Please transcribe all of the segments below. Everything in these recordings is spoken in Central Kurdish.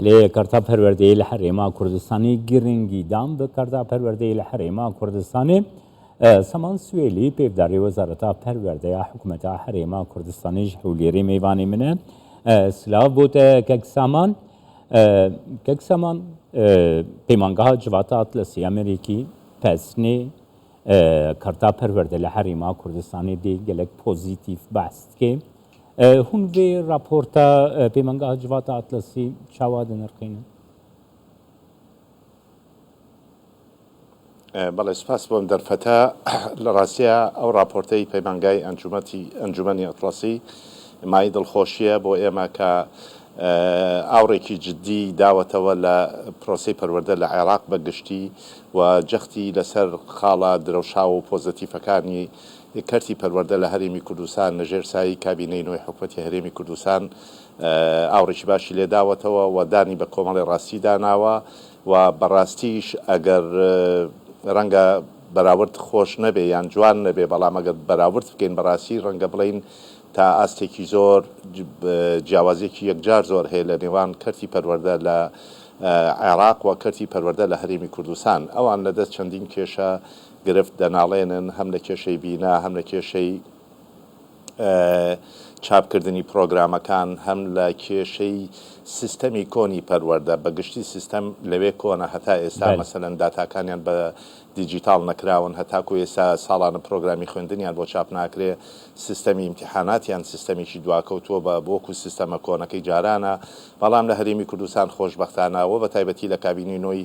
لێ کەرتا پەروەردەیە لە حرێما کوردستانی گرنگی دام بە کەرتا پەروەردەیە لە حرێما کوردستانی سەمان سوێلی پێداری وەزارەتا پەروەردەیە حکوومەتە حرێما کوردستانیش هەولێری میوانی منە سلااو بۆتە کەک سامان پەیمانگەها جواتە ئەتلەسی ئەمریکی پەسنێ کەرتا پەروەردە لە حرێما کوردستانی دێ gelek پۆزیتیف بەست کێ هون vê raporta pêmangeha civata Atlasî çawa dinirxînin بەڵێ سپاس بۆم دەرفەتە لە ڕاستیە ئەو راپۆرتەی پەیمانگای ئەنجومەنی ئەتڵەسی مای دڵخۆشیە بۆ ئێمە کە ئاوڕێکی جددی داوەتەوە لە پرۆسی پەروەردە لە عێراق بەگشتی و جەختی لەسەر خاڵە درەوشاو و پۆزتیفەکانی کەرتی پەروەردە لە هەرێمی کوردستان لەژێر سایی کابینەی نوێی حکوومەتی هەرێمی کوردستان ئاوڕێکی باشی لێ داوەتەوە و دانی بە کۆمەڵی ڕاستی داناوە و بەڕاستیش ئەگەر ڕەنگە بەراورد خۆش نەبێ یان جوان نەبێ بەڵام ئەگەر بەراورد بکەین بەڕاستی ڕەنگە بڵین تا ئاستێکی زۆر جیاوازێکی یەکجار زۆر هەیە لە نێوان کەرتی پەروەردە لە عێراق و کەرتی پەروەردە لە هەرێمی کوردستان ئەوان لەدەست چەندین کێشە گرفت دەناڵێنن هەم لە کێشەی بینا هەم لە کێشەی چاپکردنی پرۆگرامەکان هەم لە کێشەی سیستەمی کۆنی پەروەردە بەگشتی سیستەم لەوێ کۆنە هەتا ئێستا مەسەلەن داتاکانیان بە دیجیتال نەکراون هەتاکو ئێستا ساڵانە پرۆگرامی خوێندنیان بۆ چاپ ناکرێ سیستەمی امتحاناتیان سیستەمیشی دواکەوتووە بە بۆکو سیستەمە کۆنەکەی جارانە بەڵام لە هەرێمی کوردستان خۆشبەختانەوە بە تایبەتی لە کابینی نۆی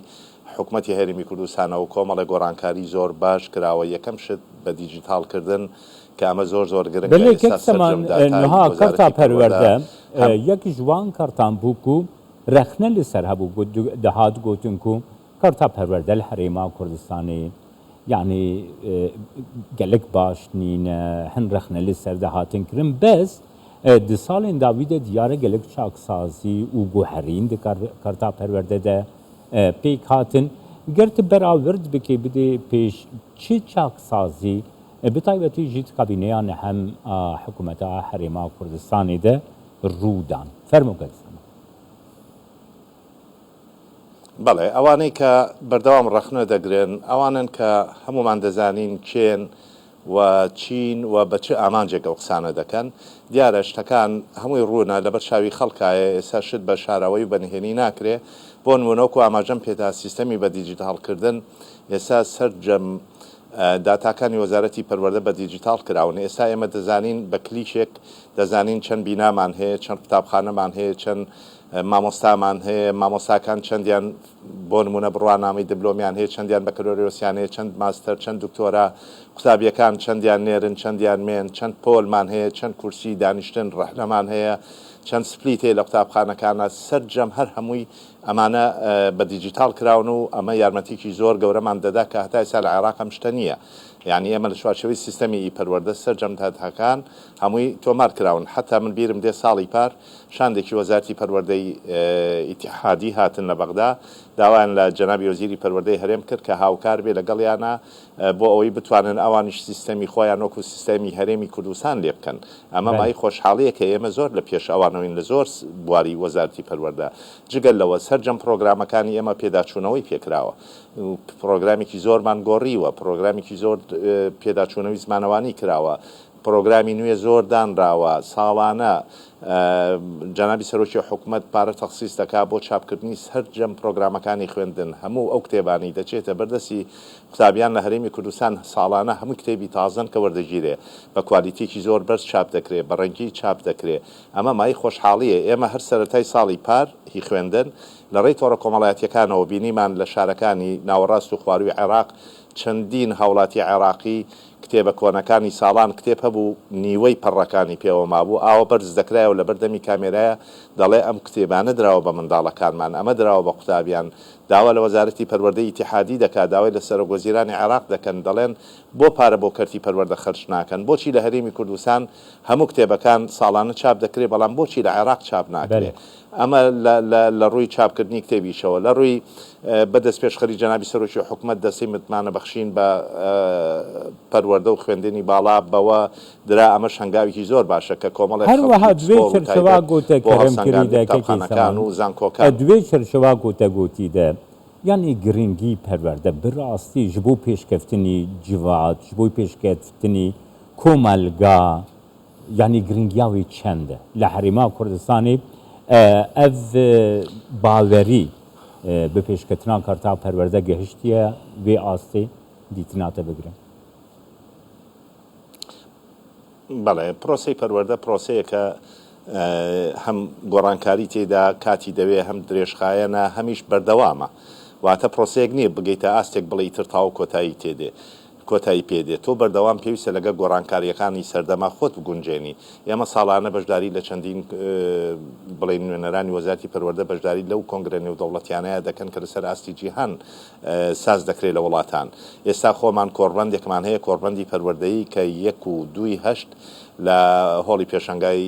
حکوومەتی هەرێمی کوردستانەوە کۆمەڵە گۆڕانکاری زۆر باش کراوە یەکەم شت بە دیجیتالکردن کە ئەمە زۆر گرنگە ئێستا کەرتا پەروەردە یەکی جوان کەرتان بووکو رەخنە لەسەر هەبوو دەهات گوتنکو کەرتا پەروەردە لە حرێما کوردستانی یعنی gelek baş nîne hin rexne li ser de hatin kirin bes di salên dawî de diyare gelek çaksazî û guherîn di karta perwerde de pêk hatin ger tu berawirt bikê bidê pêş çi çaksazî bi taybetî jî kabîneya hem hikûmeta herêma Kurdistanê de rûdan fermo بەڵێ ئەوانەی کە بەردەوام ڕەخنە دەگرن ئەوانن کە هەمومان دەزانین کێن و چین و بە چه ئامانجێک ئەو قسانە دەکەن دیارە شتەکان هەمووی ڕوونە لەبەر چاوی خەڵکایە ئێستا شت بە شاراوەی بەنهێنی ناکرێ بۆ نمونەوەکو ئاماژەم پێدا سیستەمی بە دیجیتالکردن ئێستا سەرجەم داتاکانی وەزارەتی پەروەردە بە دیجیتال کراون ئێستا ئێمە دەزانین بە کلیشێک دەزانین چەند بینامان هەیە چەند قوتابخانەمان هەیە چەند مامۆستامان هەیە مامۆستاکان چەندیان بۆ نمونە بڕوانامەی دیبلۆمیان هەیە چەندیان بەکەلۆریۆسیان هەیە چەند ماستەر چەند دکتۆرا قوتابیەکان چەندیان نێرن چەندیان مێن چەند پۆلمان هەیە چەند کورسی دانیشتن ڕەحنەمان هەیە چەند سپلیت هەیە لە قوتابخانەکانە سەرجەم هەر هەمووی ئەمانە بە دیجیتال کراون و ئەمە یارمەتێکی زۆر گەورەمان دەدا کە هەتا ئێستا لە عێراق ئەم شتە نییە یعنی ئێمە لە چوارچێوەی سیستەمی پەروەردە سەرجەم داتاکان هەمووی تۆمار کراون حتا من بیرم دێ ساڵی پار شاندێکی وەزارەتی پەروەردەی ئیتیحادی هاتن لە بەغدا داوایان لە جەنابی وەزیری پەروەردەی هەرێم کرد کە هاوکار بێ لەگەڵیانە بۆ ئەوەی بتوانن ئەوانیش سیستەمی خۆیان وەکو سیستەمی هەرێمی کوردستان لێ بکەن ئەمە مای خۆشحاڵەیە کە ئێمە زۆر لە پێش ئەوانەوەین لە زۆر بواری وەزارەتی پەروەردە جگەل لەوە سەرجەم پرۆگرامەکانی ئێمە پێداچوونەوەی پێکراوە پرۆگرامێکی زۆرمان گۆڕیوە پرۆگرامێکی زۆر پێداچوونەوەی زمانەوانی کراوە پرۆگرامی نوێ زۆر دانراوە ساڵانە جەنابی سەرۆکی حکوومەت پارە تەخسیس دەکا بۆ چاپکردنی سەرجەم پرۆگرامەکانی خوێندن هەموو ئەو کتێبانی دەچێتە بەردەسی قوتابیان لە هەرێمی کوردستان ساڵانە هەموو کتێبی تازن کە وەردەگیرێ بە کوالیتێکی زۆر بەرز چاپ دەکرێت بە ڕەنگی چاپ دەکرێت ئەمە مای خۆشحاڵیە ئێمە هەر سەرەتای ساڵی پار هی خوێندن لە ڕێی تۆڕە کۆمەڵایەتیەکانەوە بینیمان لە شارەکانی ناوەڕاست و خواروی عێراق چەندین هاوڵاتی عێراقی کتێبە کۆنەکانی ساڵان کتێب هەبوو نیوەی پەڕەکانی پێوە مابوو ئاوە بەرز دەکرایەوە لە بەردەمی کامێرایە دەڵێ ئەم کتێبانە دراوە بە منداڵەکانمان ئەمە دراوە بە قوتابیان داوا لە وەزارەتی پەروەردەی ئیتیحادی دەکات داوای لە سەرۆکوەزیرانی عێراق دەکەن دەڵێن بۆ پارە بۆ کەرتی پەروەردە خەرج ناکەن بۆچی لە هەرێمی کوردستان هەموو کتێبەکان ساڵانە چاپ دەکرێت بەڵام بۆچی لە عێراق چاپ ناکرێت ئەمە لە ڕووی چاپکردنی کتێبیشەوە لە ڕووی بەدەست پێشخەری جەنابی سەرۆکی حکوومەت دەستی متمانە بەخشین بە پەروەردە و خوێندنی باڵا بەوە درا ئەمەش هەنگاوێکی زۆر باشە کە کۆمەڵی هەروەها دوێ چرچەوا گوتە کەرەمکردیدەکەخانەکان و زانکۆکان دوێ چرچەوا گوتە گوتیدە یعنی گرنگی پەروەردە بڕاستی ji بۆ پێشکەفتنی جیڤات ji بۆ پێشکەفتنی کۆمەلگا یعنی گرنگیاوی چەندە لە هەرێما کوردستانی ئەv باوەری بە پێشکەتنا کارتا پەروەردە گەهشتیە وێ ئاستی دیتناتە بگرن بەڵێ پرۆسی پەروەردە پرۆسەیەکە هەم گۆڕانکاری تێدا کاتی دەوێ هەم درێژخایەنە هەمیش بەردەوامە واتە پرۆسەیەک نییە بگەیتە ئاستێک بڵێ تر تاو کۆتایی تێدێ کۆتایی پێدێت تۆ بەردەوام پێویستە لەگە گۆڕانکاریەکانی سەردەما خۆت بگونجێنی ئێمە ساڵانە بەشداری لە چەندین بڵێ نوێنەرانی وەزارەتی پەروەردە بەشداری لەو کۆنگرە نێودەوڵەتیانەیە دەکەن کە لەسەر ئاستی جیهان ساز دەکرێت لە وڵاتان ئێستا خۆمان کۆڕبەندێکمان هەیە کۆڕبەندی پەروەردەیی کە 1 و 2 لە هۆڵی پێشنگای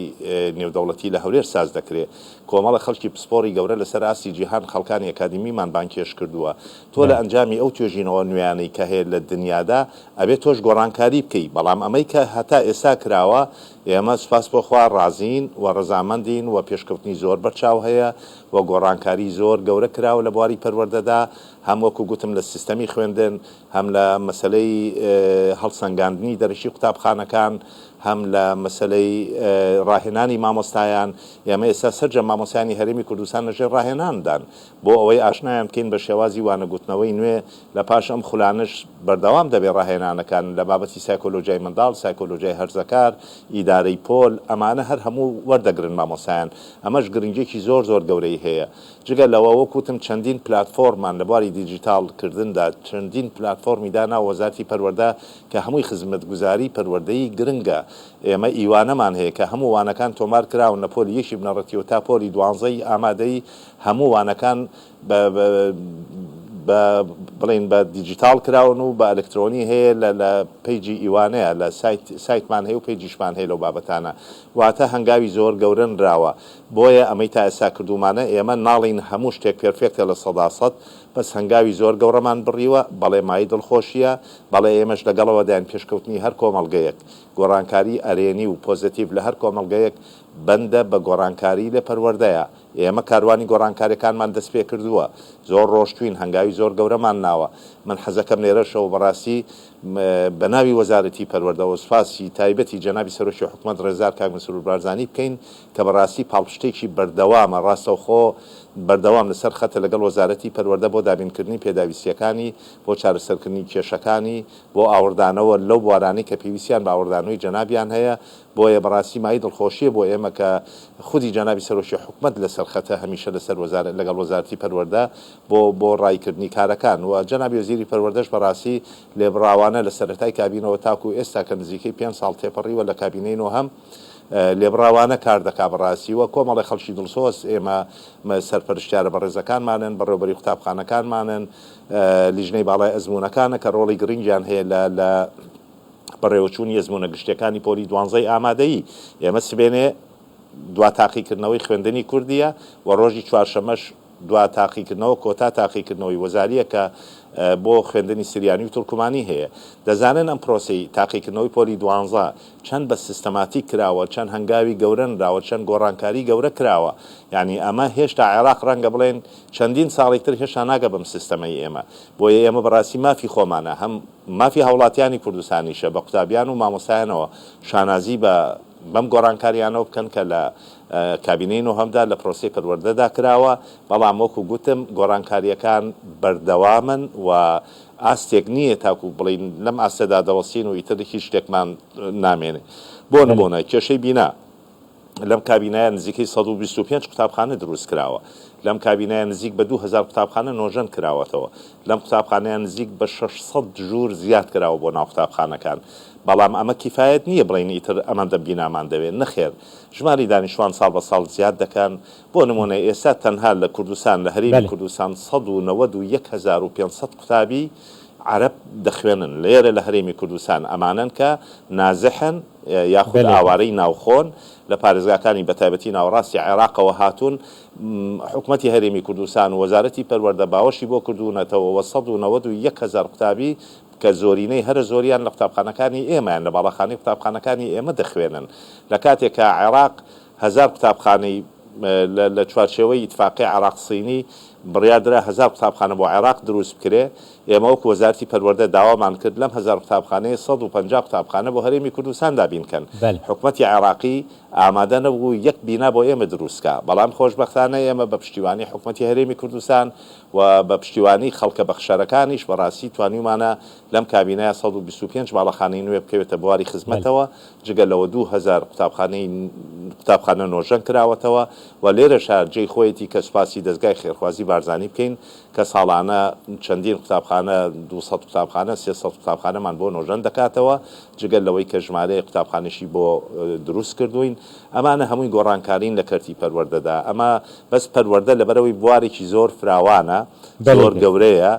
نێودەوڵەتی لە هەولێر ساز دەکرێت کۆمەڵە خەڵکی پسپۆری گەورە لەسەر ئاستی جیهان خەڵکانی ئەکادمیمان بانکێش کردووە تۆ لە ئەنجامی ئەو توێژینەوە نوێیانەی کە هەیە لە دنیادا ئەبێت تۆش گۆڕانکاری بکەی بەڵام ئەمەی کە هەتا ئێستا کراوە ئێمە سوپاس بۆخوا ڕازین و ڕەزامەندین و پێشکەوتنی زۆر بەرچاو هەیە و گۆڕانکاری زۆر گەورە کراوە لە بواری پەروەردەدا هەم وەکو گوتم لە سیستەمی خوێندن هەم لە مەسلەی هەڵسەنگاندنی دەرەشی قوتابخانەکان هەم لە مەسلەی ڕاهێنانی مامۆستایان ئێمە ئێستا سەرجە مامۆسایانی هەرێمی کوردستان لەژێر ڕاهێناندان بۆ ئەوەی ئاشنایان بکەین بە شێوازی وانەگوتنەوەی نوێ لە پاش ئەم خولانش بەردەوام دەبێت ڕاهێنانەکان لە بابەتی سایکۆلۆژیای منداڵ سایکۆلۆژیای هەرزەکار ئیدارەی پۆل ئەمانە هەر هەموو وەردەگرن مامۆسایان ئەمەش گرنگێکی زۆر زۆر گەورەی هەیە جگە لەوە وەکوتم چەندین پلاتفۆرمان لە بواری دیجیتالکردندا چەندین پلاتفۆرمی دانا وەزارەتی پەروەردە کە هەمووی خزمەتگوزاری پەروەردەیی گرنگە ئێمە ئیوانەمان هەیە کە هەموو وانەکان تۆمار کراون لە پۆلی یەکی بنەڕەتیەوە تا پۆلی 12 ئامادەی هەموو وانەکان بڵین بە دیجیتال کراون و بە ئەلکترۆنی هەیە لە پیجی ئیوانەیە لە سایتمان هەیە و پیجیشمان هەیە لەو بابەتانە واتە هەنگاوی زۆر گەورن راوە بۆیە ئەمەی تا ئێستا کردومانە ئێمە ناڵین هەموو شتێک پێرفێکتە لە 100% بەس هەنگاوی زۆر گەورەمان بڕیوە بەڵێ مای دڵخۆشیە بەڵێ ئێمەش لەگەڵەوە دایان پێشکەوتنی هەر کۆمەڵگەیەک گۆڕانکاری ئەرێنی و پۆزیتیڤ لە هەر کۆمەڵگەیەک بەندە بە گۆڕانکاری لە پەروەردەیە ئێمە کاروانی گۆڕانکاریەکانمان دەست پێ کردووە زۆر ڕۆشتوین هەنگاوی زۆر گەورەمان ناوە من حەزەکەم لێرەشەوە بەڕاستی بە ناوی وەزارەتی پەروەردە سوپاسی تایبەتی جەنابی سەرۆکی حکوومەت ڕێزار کاک مسرور بارزانی بکەین کە بەڕاستی پاڵپشتێکی بەردەوامە ڕاستەوخۆ بەردەوام لەسەر خەتە لەگەڵ وەزارەتی پەروەردە بۆ دابینکردنی پێداویستیەکانی بۆ چارەسەرکردنی کێشەکانی بۆ ئاوردانەوە لەو بوارانەی کە پێویستیان بە ئاوردانەوەی جەنابیان هەیە بۆیە بەڕاستی مای دڵخۆشیە بۆ ئێمە کە خودی جەنابی سەرۆکی حکوومەت لەسەر خەتە هەمیشە لەسەر لەگەڵ وەزارەتی پەروەردە بۆ ڕایکردنی کارەکان و جەنابی وەزیری پەروەردەش بەڕاستی لێبڕاوانە لە سەرەتای کابینەوە تاکو ئێستا کە نزیکەی 5 ساڵ تێپەڕیوە لە کابینەی هەم لێبڕاوانە کار دەکا بەڕاستی وە کۆمەڵی خەڵکی دڵسۆز ئێمە سەرپەرشتیارە بە ڕێزەکانمانن بەڕێوەبەری قوتابخانەکانمانن لیژنەی باڵای ئەزمونونەکانە کە ڕۆڵی گرنگیان هەیە لە بەڕێوەچوونی ئەزمونە گشتەکانی پۆلی 12 ئامادەیی ئێمە سبێنێ دوا تاقیکردنەوەی خوێندنی کوردیە و ڕۆژی چوارشەمەش دوا تاقیکردنەوە کۆتا تاقیکردنەوەی وەزاریە کە بۆ خوێندنی سریانی و تورکمانی هەیە دەزانن ئەم پرۆسی تاقیکردنەوەی پۆلی 12 چەند بە سیستەماتیک کراوە چەند هەنگاوی گەورەنراوە چەند گۆڕانکاری گەورە کراوە یعنی ئەمە هێشتا عێراق ڕەنگە بڵێن چەندین ساڵێکتر هێشتا ناگە بەم سیستەمەی ئێمە بۆیە ئێمە بەڕاستی مافی خۆمانە هەم مافی هاوڵاتیانی کوردستانیشە بە قوتابیان و مامۆستایانەوە شانازی بەم گۆڕانکاریانەوە بکەن کە لە کابینەی هەمدا لە پرۆسی پەروەردەدا کراوە بەڵام وەکو گوتم گۆڕانکاریەکان بەردەوامن و ئاستێک نییە تاکو بڵین لەم ئاستەدا دەوەسین و ئیتر هیچ شتێکمان نامێنێ بۆ نمونە کێشەی بینا لەم کابینایە نزیکەی 125 قوتابخانە دروست کراوە لەم کابینایە نزیک بە 2000 قوتابخانە نۆژەن کراوەتەوە لەم قوتابخانەیە نزیک بە 600 ژوور زیاد کراوە بۆ ناو قوتابخانەکان بەڵام ئەمە کیفایەت نییە بڵین ئیتر ئەمەندە بینامان دەوێت نەخێر ژماری دانیشتوان ساڵ بە ساڵ زیاد دەکەن بۆ نمونە ئێستا تەنها لە کوردستان لە هەرێمی کوردستان 191500 قوتابی عرب دەخوێنن لێرە لە هەرێمی کوردستان ئەمانن کە نازحن یاخود ئاوارەی ناوخۆن لە پارێزگاکانی بەتایبەتی ناوەڕاستی عێراقەوە هاتوون حکوومەتی هەرێمی کوردستان و وەزارەتی پەروەردە باوەشی بۆ کردوونەتەوە 191,000 قوتابی کە زۆرینەی هەرە زۆریان لە قوتابخانەکانی ئێمەیان لە باڵەخانەی قوتابخانەکانی ئێمە دەخوێنن لە کاتێکە عێراق 1000 قوتابخانەی لە چوارچێوەی ئیتفاقی عێراق سینی بڕیادرا 1000 قوتابخانە بۆ عێراق دروست بکرێ ئێمە وەکو وەزارەتی پەروەردە داوامان کرد لەم 1000 قوتابخانەیە 150 قوتابخانە بۆ هەرێمی کوردستان دابینکەن حکوومەتی عێراقی ئامادە نەبوو یەک بینا بۆ ئێمە دروستکە بەڵام خۆشبەختانە ئێمە بە پشتیوانی حکوومەتی هەرێمی کوردستان و بە پشتیوانی خەڵکە بەخشەرەکانیش بەڕاستی توانیمانە لەم کابینەیە 125 باڵەخانەی نوێ بکەوێتە بواری خزمەتەوە جگە لەوە 2000 قوتابخانە نۆژەن کراوەتەوە و لێرەش جێی خۆیەتی کە سوپاسی دەستگای خێرخوازی بارزانی بکەین کە ساڵانە چەندین قوتابخانە 200 قوتابخانە 300 قوتابخانەمان بۆ نۆژەن دەکاتەوە جگەل لەوەی کە ژمارەیە قوتابخانەشی بۆ دروست کردوین ئەمانە هەمووی گۆڕانکارین لە کەرتی پەروەردەدا ئەمە بەس پەروەردە لەبەرەوەی بوارێکی زۆر فراوانە زۆر گەورەیە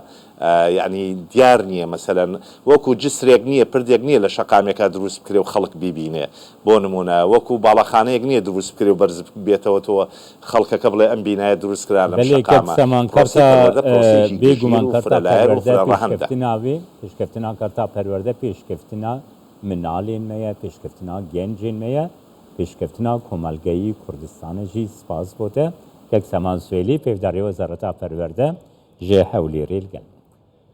یعنی دیار نییە مەسەلەن وەکو جسرێک نییە پردێک نییە لە شەقامێکە دروست بکرێ و خەڵک بیبینێ بۆ نمونە وەکو باڵەخانەیەک نییە دروست بکرێ و بەرز بێتەوە تۆ خەڵکەکە بڵێ ئەم بینایە دروست کرا لە پێشکەفتنا کارتا پەروەردە پێشکەفتنا مناڵێن مەیە پێشکەفتنا گەنجێن مەیە پێشکەفتنا کۆمەلگەیی کوردستانەژی سپاس بۆتە یەک سەمان سوێلی پێداری وەزارەتا پەروەردە ژێ هەولێرێ گەن